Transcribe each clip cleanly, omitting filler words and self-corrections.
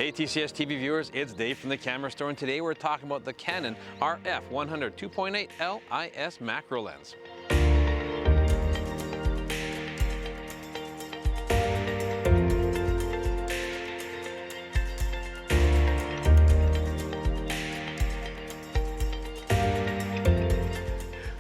Hey TCS TV viewers, it's Dave from the Camera Store, and today we're talking about the Canon RF 2.8L IS macro lens.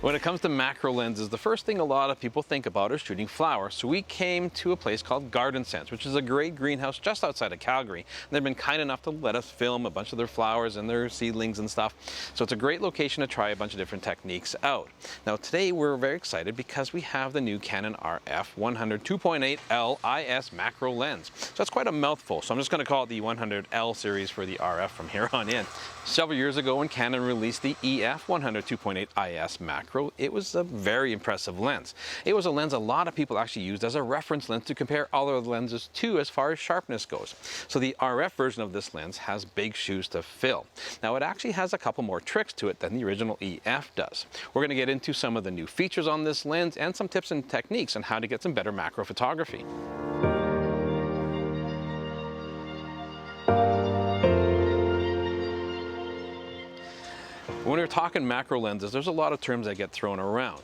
When it comes to macro lenses, the first thing a lot of people think about is shooting flowers. So we came to a place called Garden Sense, which is a great greenhouse just outside of Calgary. And they've been kind enough to let us film a bunch of their flowers and their seedlings and stuff. So it's a great location to try a bunch of different techniques out. Now today we're very excited because we have the new Canon RF 2.8L IS macro lens. So that's quite a mouthful. So I'm just going to call it the 100L series for the RF from here on in. Several years ago when Canon released the EF 2.8 IS macro, it was a very impressive lens. It was a lens a lot of people actually used as a reference lens to compare all of the lenses to as far as sharpness goes. So the RF version of this lens has big shoes to fill. Now it actually has a couple more tricks to it than the original EF does. We're going to get into some of the new features on this lens and some tips and techniques on how to get some better macro photography. When we're talking macro lenses, there's a lot of terms that get thrown around.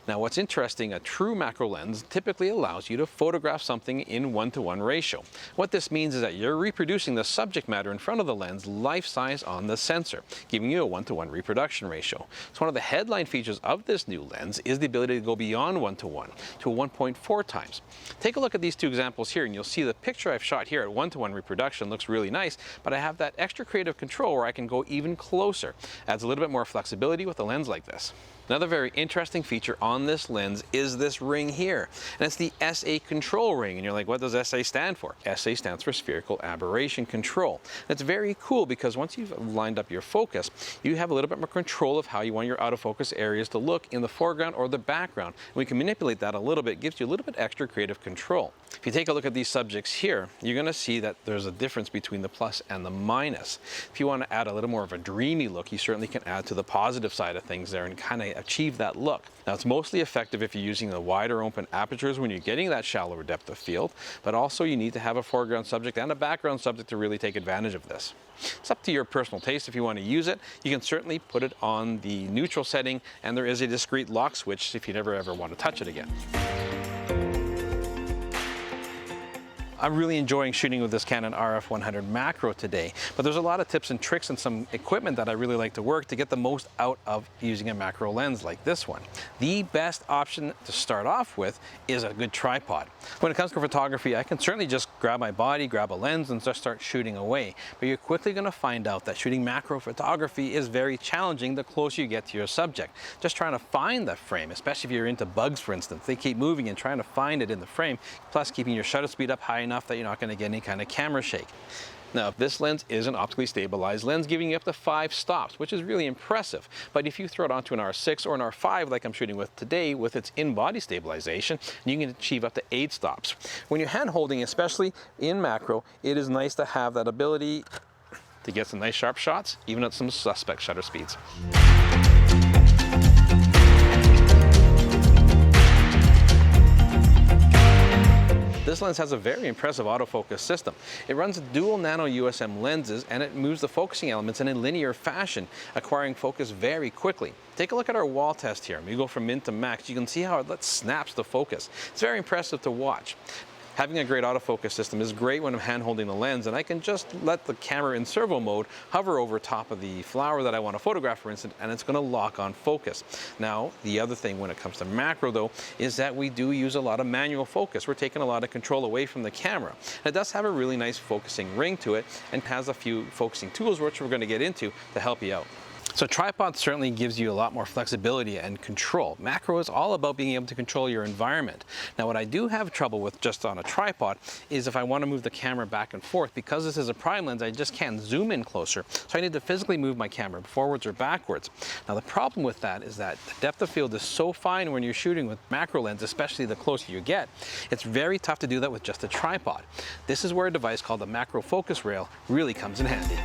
Now what's interesting, a true macro lens typically allows you to photograph something in 1:1 ratio. What this means is that you're reproducing the subject matter in front of the lens life-size on the sensor, giving you a 1:1 reproduction ratio. So one of the headline features of this new lens is the ability to go beyond 1:1 to 1.4 times. Take a look at these two examples here and you'll see the picture I've shot here at 1:1 reproduction looks really nice, but I have that extra creative control where I can go even closer. Adds a little bit more flexibility with a lens like this. Another very interesting feature on this lens is this ring here, and it's the SA control ring. And you're like, what does SA stand for? SA stands for spherical aberration control. And it's very cool because once you've lined up your focus, you have a little bit more control of how you want your autofocus areas to look in the foreground or the background. And we can manipulate that a little bit, gives you a little bit extra creative control. If you take a look at these subjects here, you're going to see that there's a difference between the plus and the minus. If you want to add a little more of a dreamy look, you certainly can add to the positive side of things there and kind of achieve that look. Now it's mostly effective if you're using the wider open apertures when you're getting that shallower depth of field, but also you need to have a foreground subject and a background subject to really take advantage of this. It's up to your personal taste if you want to use it. You can certainly put it on the neutral setting, and there is a discrete lock switch if you never ever want to touch it again. I'm really enjoying shooting with this Canon RF 100 macro today, but there's a lot of tips and tricks and some equipment that I really like to work to get the most out of using a macro lens like this one. The best option to start off with is a good tripod. When it comes to photography, I can certainly just grab my body, grab a lens, and just start shooting away, but you're quickly going to find out that shooting macro photography is very challenging the closer you get to your subject. Just trying to find the frame, especially if you're into bugs, for instance. They keep moving and trying to find it in the frame, plus keeping your shutter speed up high enough that you're not going to get any kind of camera shake. Now, this lens is an optically stabilized lens, giving you up to 5 stops, which is really impressive. But if you throw it onto an R6 or an R5, like I'm shooting with today, with its in-body stabilization, you can achieve up to 8 stops. When you're hand holding, especially in macro, it is nice to have that ability to get some nice sharp shots, even at some suspect shutter speeds. This lens has a very impressive autofocus system. It runs dual nano USM lenses and it moves the focusing elements in a linear fashion, acquiring focus very quickly. Take a look at our wall test here. We go from min to max. You can see how it snaps the focus. It's very impressive to watch. Having a great autofocus system is great when I'm hand holding the lens and I can just let the camera in servo mode hover over top of the flower that I want to photograph, for instance, and it's going to lock on focus. Now, the other thing when it comes to macro though is that we do use a lot of manual focus. We're taking a lot of control away from the camera. It does have a really nice focusing ring to it and has a few focusing tools which we're going to get into to help you out. So tripod certainly gives you a lot more flexibility and control. Macro is all about being able to control your environment. Now what I do have trouble with just on a tripod is if I want to move the camera back and forth, because this is a prime lens, I just can't zoom in closer. So I need to physically move my camera forwards or backwards. Now the problem with that is that the depth of field is so fine when you're shooting with macro lens, especially the closer you get. It's very tough to do that with just a tripod. This is where a device called the Macro Focus Rail really comes in handy.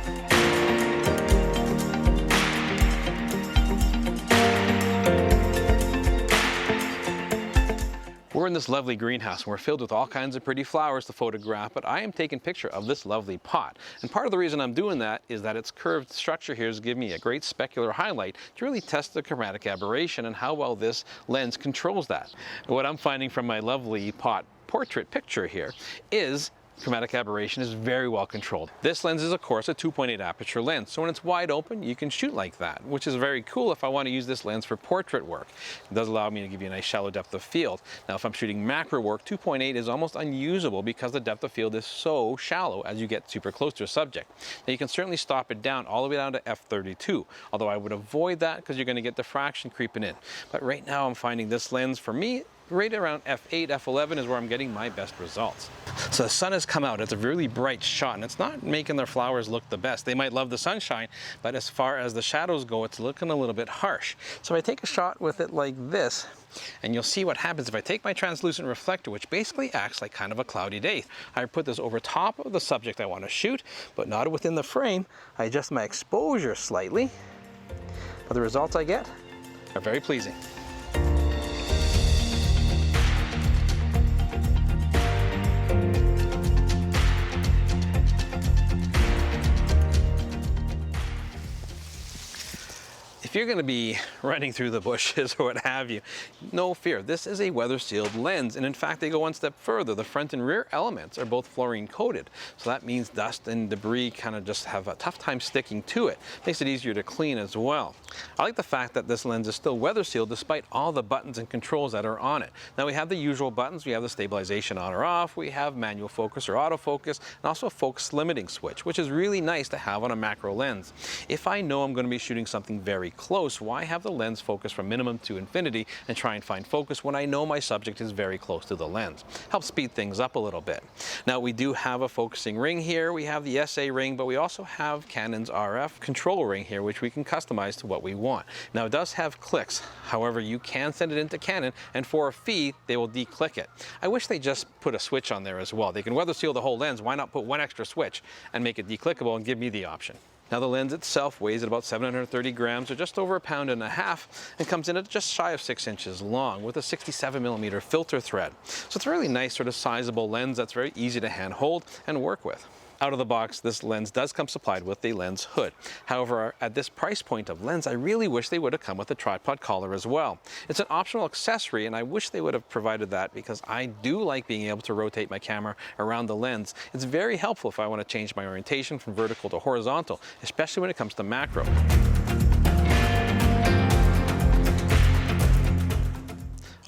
We're We're in this lovely greenhouse and we're filled with all kinds of pretty flowers to photograph, but I am taking a picture of this lovely pot. And part of the reason I'm doing that is that its curved structure here is giving me a great specular highlight to really test the chromatic aberration and how well this lens controls that. What I'm finding from my lovely pot portrait picture here is chromatic aberration is very well controlled. This lens is of course a 2.8 aperture lens, so when it's wide open you can shoot like that, which is very cool if I want to use this lens for portrait work. It does allow me to give you a nice shallow depth of field. Now if I'm shooting macro work, 2.8 is almost unusable because the depth of field is so shallow as you get super close to a subject. Now you can certainly stop it down all the way down to f32, although I would avoid that because you're going to get diffraction creeping in. But right now I'm finding this lens for me right around f8, f11 is where I'm getting my best results. So the sun has come out, it's a really bright shot and it's not making their flowers look the best. They might love the sunshine, but as far as the shadows go, it's looking a little bit harsh. So I take a shot with it like this, and you'll see what happens if I take my translucent reflector, which basically acts like kind of a cloudy day. I put this over top of the subject I want to shoot, but not within the frame. I adjust my exposure slightly, but the results I get are very pleasing. If you're going to be running through the bushes or what have you, no fear. This is a weather-sealed lens, and in fact they go one step further. The front and rear elements are both fluorine coated, so that means dust and debris kind of just have a tough time sticking to it. Makes it easier to clean as well. I like the fact that this lens is still weather-sealed despite all the buttons and controls that are on it. Now we have the usual buttons. We have the stabilization on or off, we have manual focus or autofocus, and also a focus limiting switch, which is really nice to have on a macro lens. If I know I'm going to be shooting something very close, why have the lens focus from minimum to infinity and try and find focus when I know my subject is very close to the lens? Helps speed things up a little bit. Now we do have a focusing ring here, we have the SA ring, but we also have Canon's RF control ring here, which we can customize to what we want. Now it does have clicks, however you can send it into Canon and for a fee they will declick it. I wish they just put a switch on there as well. They can weather seal the whole lens, why not put one extra switch and make it declickable and give me the option. Now the lens itself weighs at about 730 grams or just over 1.5 pounds and comes in at just shy of 6 inches long with a 67mm filter thread. So it's a really nice sort of sizable lens that's very easy to hand hold and work with. Out of the box, this lens does come supplied with a lens hood. However, at this price point of lens, I really wish they would have come with a tripod collar as well. It's an optional accessory, and I wish they would have provided that because I do like being able to rotate my camera around the lens. It's very helpful if I want to change my orientation from vertical to horizontal, especially when it comes to macro.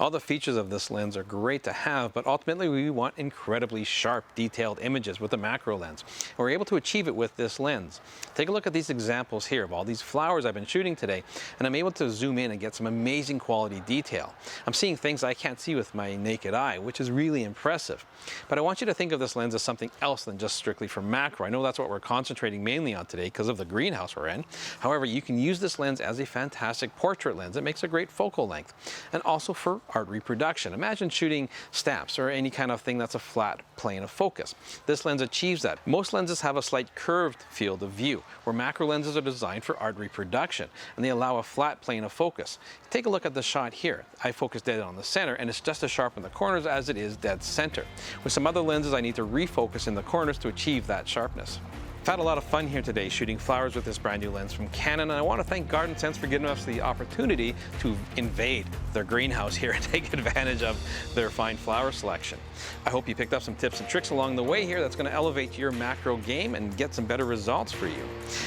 All the features of this lens are great to have, but ultimately we want incredibly sharp, detailed images with a macro lens. And we're able to achieve it with this lens. Take a look at these examples here of all these flowers I've been shooting today, and I'm able to zoom in and get some amazing quality detail. I'm seeing things I can't see with my naked eye, which is really impressive. But I want you to think of this lens as something else than just strictly for macro. I know that's what we're concentrating mainly on today because of the greenhouse we're in. However, you can use this lens as a fantastic portrait lens. It makes a great focal length, and also for art reproduction. Imagine shooting stamps or any kind of thing that's a flat plane of focus. This lens achieves that. Most lenses have a slight curved field of view, where macro lenses are designed for art reproduction, and they allow a flat plane of focus. Take a look at the shot here. I focus dead on the center, and it's just as sharp in the corners as it is dead center. With some other lenses, I need to refocus in the corners to achieve that sharpness. I've had a lot of fun here today shooting flowers with this brand new lens from Canon, and I want to thank Garden Sense for giving us the opportunity to invade their greenhouse here and take advantage of their fine flower selection. I hope you picked up some tips and tricks along the way here that's going to elevate your macro game and get some better results for you.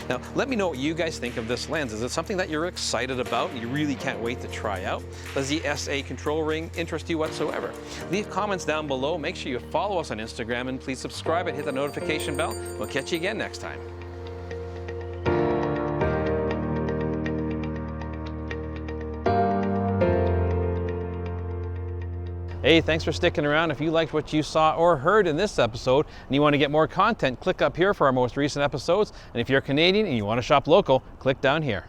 Now, let me know what you guys think of this lens. Is it something that you're excited about and you really can't wait to try out? Does the SA control ring interest you whatsoever? Leave comments down below. Make sure you follow us on Instagram and please subscribe and hit the notification bell. We'll catch you again next time. Hey, thanks for sticking around. If you liked what you saw or heard in this episode and you want to get more content, click up here for our most recent episodes. And if you're Canadian and you want to shop local, click down here.